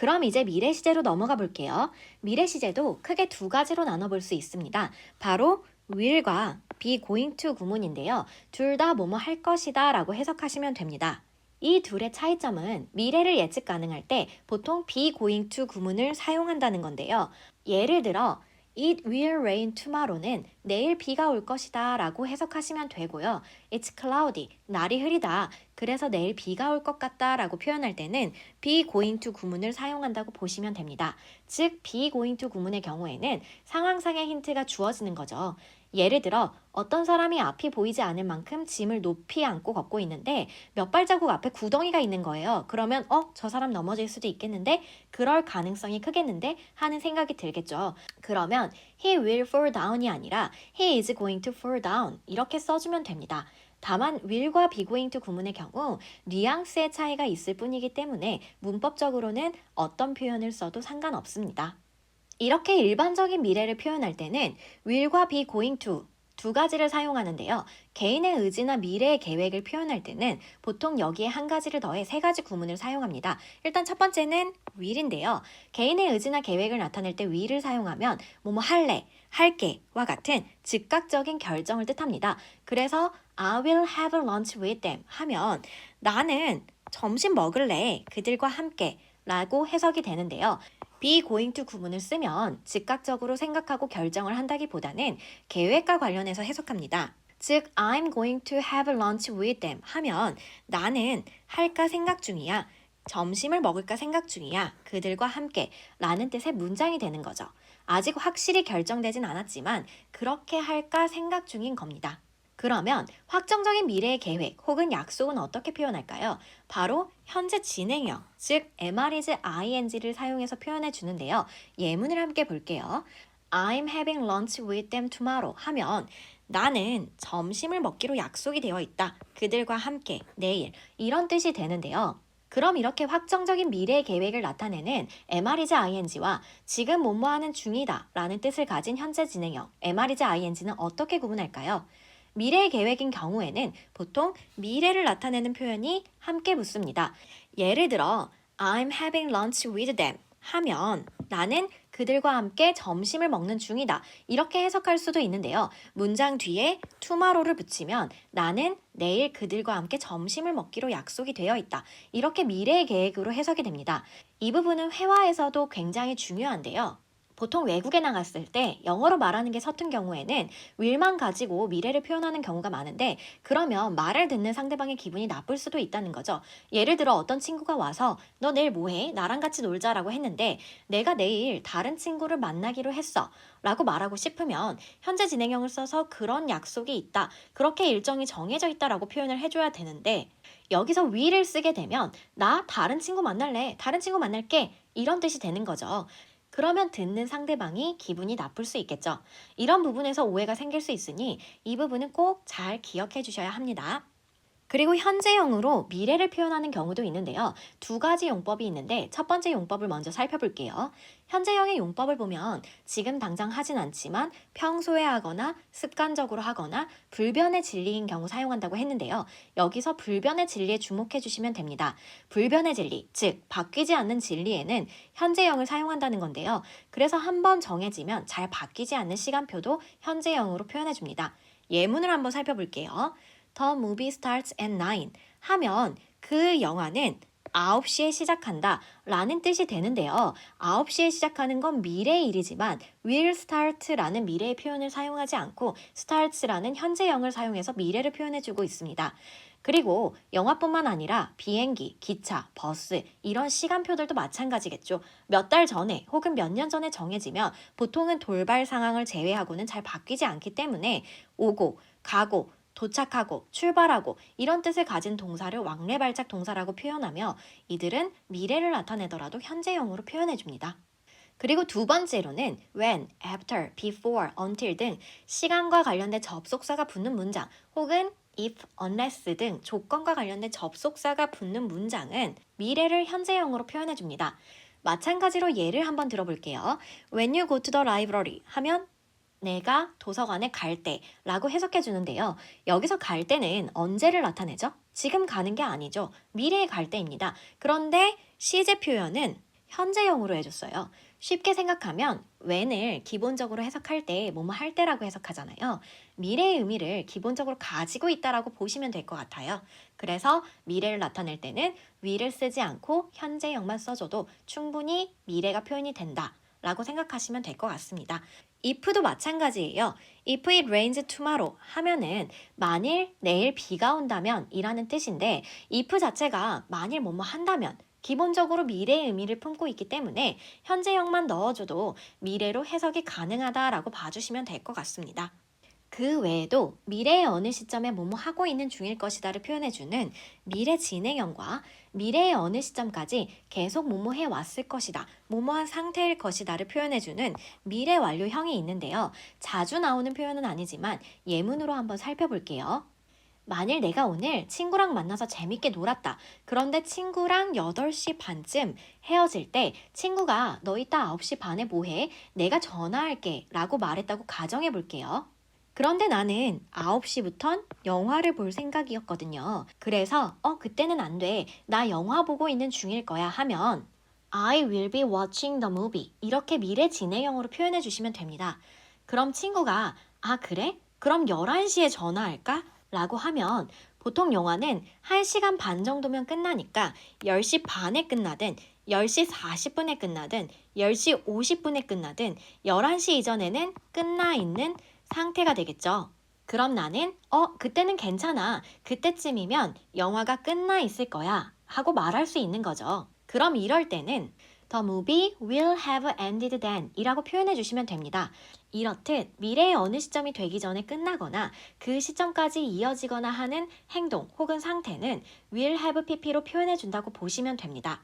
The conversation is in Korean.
그럼 이제 미래 시제로 넘어가 볼게요. 미래 시제도 크게 두 가지로 나눠볼 수 있습니다. 바로 will과 be going to 구문인데요. 둘 다 뭐뭐 할 것이다 라고 해석하시면 됩니다. 이 둘의 차이점은 미래를 예측 가능할 때 보통 be going to 구문을 사용한다는 건데요. 예를 들어 It will rain tomorrow는 내일 비가 올 것이다 라고 해석하시면 되고요. It's cloudy, 날이 흐리다. 그래서 내일 비가 올 것 같다 라고 표현할 때는 be going to 구문을 사용한다고 보시면 됩니다. 즉, be going to 구문의 경우에는 상황상의 힌트가 주어지는 거죠. 예를 들어 어떤 사람이 앞이 보이지 않을 만큼 짐을 높이 안고 걷고 있는데 몇 발자국 앞에 구덩이가 있는 거예요. 그러면 저 사람 넘어질 수도 있겠는데 그럴 가능성이 크겠는데 하는 생각이 들겠죠. 그러면 he will fall down이 아니라 he is going to fall down 이렇게 써주면 됩니다. 다만 will과 be going to 구문의 경우 뉘앙스의 차이가 있을 뿐이기 때문에 문법적으로는 어떤 표현을 써도 상관없습니다. 이렇게 일반적인 미래를 표현할 때는 will과 be going to 두 가지를 사용하는데요. 개인의 의지나 미래의 계획을 표현할 때는 보통 여기에 한 가지를 더해 세 가지 구문을 사용합니다. 일단 첫 번째는 will인데요. 개인의 의지나 계획을 나타낼 때 will을 사용하면 뭐뭐 할래, 할게와 같은 즉각적인 결정을 뜻합니다. 그래서 I will have lunch with them 하면 나는 점심 먹을래, 그들과 함께 라고 해석이 되는데요. be going to 구문을 쓰면 즉각적으로 생각하고 결정을 한다기보다는 계획과 관련해서 해석합니다. 즉, I'm going to have lunch with them 하면 나는 할까 생각 중이야. 점심을 먹을까 생각 중이야. 그들과 함께 라는 뜻의 문장이 되는 거죠. 아직 확실히 결정되진 않았지만 그렇게 할까 생각 중인 겁니다. 그러면 확정적인 미래의 계획 혹은 약속은 어떻게 표현할까요? 바로 현재 진행형, 즉 MR이즈 ing를 사용해서 표현해 주는데요. 예문을 함께 볼게요. I'm having lunch with them tomorrow 하면 나는 점심을 먹기로 약속이 되어 있다. 그들과 함께 내일 이런 뜻이 되는데요. 그럼 이렇게 확정적인 미래의 계획을 나타내는 MR이즈 ing와 지금 뭐뭐하는 중이다 라는 뜻을 가진 현재 진행형 MR이즈 ing는 어떻게 구분할까요? 미래의 계획인 경우에는 보통 미래를 나타내는 표현이 함께 붙습니다. 예를 들어 I'm having lunch with them 하면 나는 그들과 함께 점심을 먹는 중이다. 이렇게 해석할 수도 있는데요. 문장 뒤에 tomorrow를 붙이면 나는 내일 그들과 함께 점심을 먹기로 약속이 되어 있다. 이렇게 미래의 계획으로 해석이 됩니다. 이 부분은 회화에서도 굉장히 중요한데요. 보통 외국에 나갔을 때 영어로 말하는 게 서툰 경우에는 will만 가지고 미래를 표현하는 경우가 많은데 그러면 말을 듣는 상대방의 기분이 나쁠 수도 있다는 거죠. 예를 들어 어떤 친구가 와서 너 내일 뭐해? 나랑 같이 놀자라고 했는데 내가 내일 다른 친구를 만나기로 했어 라고 말하고 싶으면 현재 진행형을 써서 그런 약속이 있다. 그렇게 일정이 정해져 있다라고 표현을 해줘야 되는데 여기서 will을 쓰게 되면 나 다른 친구 만날래. 다른 친구 만날게. 이런 뜻이 되는 거죠. 그러면 듣는 상대방이 기분이 나쁠 수 있겠죠. 이런 부분에서 오해가 생길 수 있으니 이 부분은 꼭 잘 기억해 주셔야 합니다. 그리고 현재형으로 미래를 표현하는 경우도 있는데요. 두 가지 용법이 있는데 첫 번째 용법을 먼저 살펴볼게요. 현재형의 용법을 보면 지금 당장 하진 않지만 평소에 하거나 습관적으로 하거나 불변의 진리인 경우 사용한다고 했는데요. 여기서 불변의 진리에 주목해 주시면 됩니다. 불변의 진리, 즉 바뀌지 않는 진리에는 현재형을 사용한다는 건데요. 그래서 한번 정해지면 잘 바뀌지 않는 시간표도 현재형으로 표현해 줍니다. 예문을 한번 살펴볼게요. The movie starts at 9 하면 그 영화는 9시에 시작한다 라는 뜻이 되는데요. 9시에 시작하는 건 미래의 일이지만 will start라는 미래의 표현을 사용하지 않고 starts라는 현재형을 사용해서 미래를 표현해주고 있습니다. 그리고 영화뿐만 아니라 비행기, 기차, 버스 이런 시간표들도 마찬가지겠죠. 몇 달 전에 혹은 몇 년 전에 정해지면 보통은 돌발 상황을 제외하고는 잘 바뀌지 않기 때문에 오고, 가고, 도착하고, 출발하고 이런 뜻을 가진 동사를 왕래발작 동사라고 표현하며 이들은 미래를 나타내더라도 현재형으로 표현해줍니다. 그리고 두 번째로는 when, after, before, until 등 시간과 관련된 접속사가 붙는 문장 혹은 if, unless 등 조건과 관련된 접속사가 붙는 문장은 미래를 현재형으로 표현해줍니다. 마찬가지로 예를 한번 들어볼게요. When you go to the library 하면 내가 도서관에 갈 때라고 해석해 주는데요. 여기서 갈 때는 언제를 나타내죠? 지금 가는 게 아니죠. 미래에 갈 때입니다. 그런데 시제 표현은 현재형으로 해줬어요. 쉽게 생각하면 when을 기본적으로 해석할 때 뭐뭐 할 때라고 해석하잖아요. 미래의 의미를 기본적으로 가지고 있다라고 보시면 될 것 같아요. 그래서 미래를 나타낼 때는 will을 쓰지 않고 현재형만 써줘도 충분히 미래가 표현이 된다 라고 생각하시면 될 것 같습니다. if도 마찬가지예요. If it rains tomorrow 하면은 만일 내일 비가 온다면 이라는 뜻인데 if 자체가 만일 뭐뭐 한다면 기본적으로 미래의 의미를 품고 있기 때문에 현재형만 넣어줘도 미래로 해석이 가능하다라고 봐주시면 될 것 같습니다. 그 외에도 미래의 어느 시점에 뭐뭐 하고 있는 중일 것이다를 표현해주는 미래 진행형과 미래의 어느 시점까지 계속 뭐뭐 해왔을 것이다, 뭐뭐한 상태일 것이다를 표현해주는 미래 완료형이 있는데요. 자주 나오는 표현은 아니지만 예문으로 한번 살펴볼게요. 만일 내가 오늘 친구랑 만나서 재밌게 놀았다. 그런데 친구랑 8시 반쯤 헤어질 때 친구가 너 이따 9시 반에 뭐해? 내가 전화할게 라고 말했다고 가정해 볼게요. 그런데 나는 9시부턴 영화를 볼 생각이었거든요. 그래서 그때는 안 돼. 나 영화 보고 있는 중일 거야 하면 I will be watching the movie 이렇게 미래 진행형으로 표현해 주시면 됩니다. 그럼 친구가 아 그래? 그럼 11시에 전화할까? 라고 하면 보통 영화는 1시간 반 정도면 끝나니까 10시 반에 끝나든 10시 40분에 끝나든 10시 50분에 끝나든 11시 이전에는 끝나 있는 상태가 되겠죠. 그럼 나는 그때는 괜찮아. 그때쯤이면 영화가 끝나 있을 거야. 하고 말할 수 있는 거죠. 그럼 이럴 때는 The movie will have ended then 이라고 표현해 주시면 됩니다. 이렇듯 미래의 어느 시점이 되기 전에 끝나거나 그 시점까지 이어지거나 하는 행동 혹은 상태는 will have pp로 표현해 준다고 보시면 됩니다.